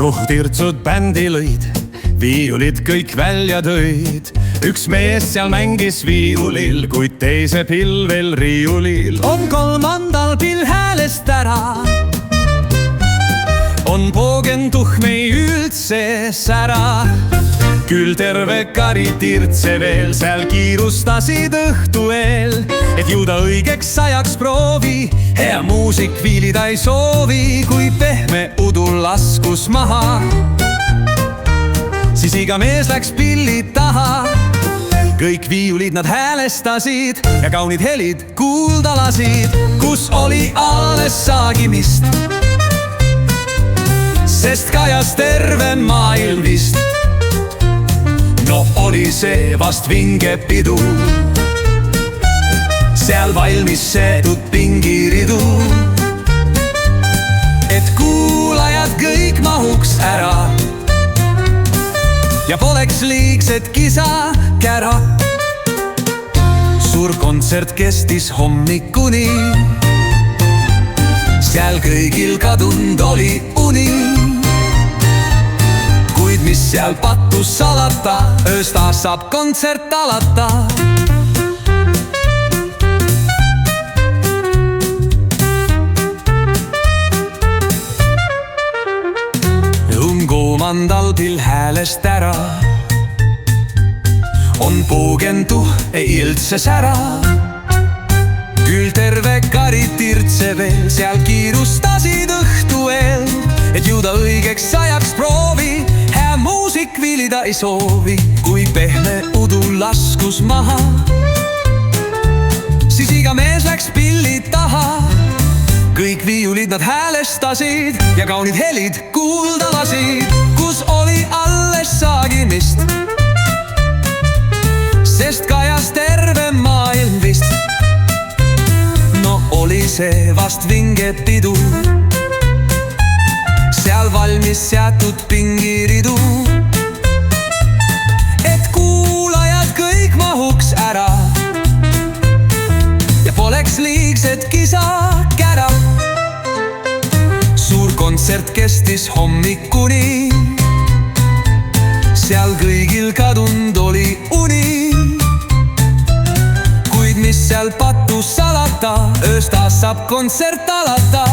kuhu tirtsud bändi lõid, viiulid kõik välja tõid. Üks mees seal mängis viiulil, kuid teise pilvel riiulil. On kolmandal pill häälest ära, on poogen tuhmei üldse sära. Küll terve kari tirtse veel seal kiirustasid õhtu eel, et jõuda õigeks ajaks proovi. Hea muusik viilida ei soovi, kui pehme udu laskus maha. Siis iga mees läks pilli taha. Kõik viiulid nad häälestasid ja kaunid helid kuulda lasid, kus oli alles saagimist, sest kajas terve maailm vist. No oli see vast vinge pidu, seal valmis seetud pingiridu, et kuulajad kõik mahuks ära ja poleks liigset kisa kära. Suur kontsert kestis hommikuni, seal kõigil kadunud oli uni. Kuid mis seal pattus salata, öösta saab kontsert alata. Kolmandal pill häälest ära, on poogentuh ei üldse sära. Küll terve kari tirtse veel seal kiirustasid õhtu eel, et jõuda õigeks ajaks proovi. Hää muusik viilida ei soovi, kui pehme udu laskus maha. Siis iga mees läks pilli taha. Kõik viiulid nad häälestasid ja kaunid helid kuulda lasid, kus oli alles saagimist, sest kajas terve maailm vist. No oli see vast vinge pidu, seal valmis seatud pingiridu, et kuulajad kõik mahuks ära ja poleks liigset kisa kära. Suur kontsert kestis hommikuni, seal kõigil kadunud oli uni. Kuid mis seal pattus salata, öösta saab kontsert alata.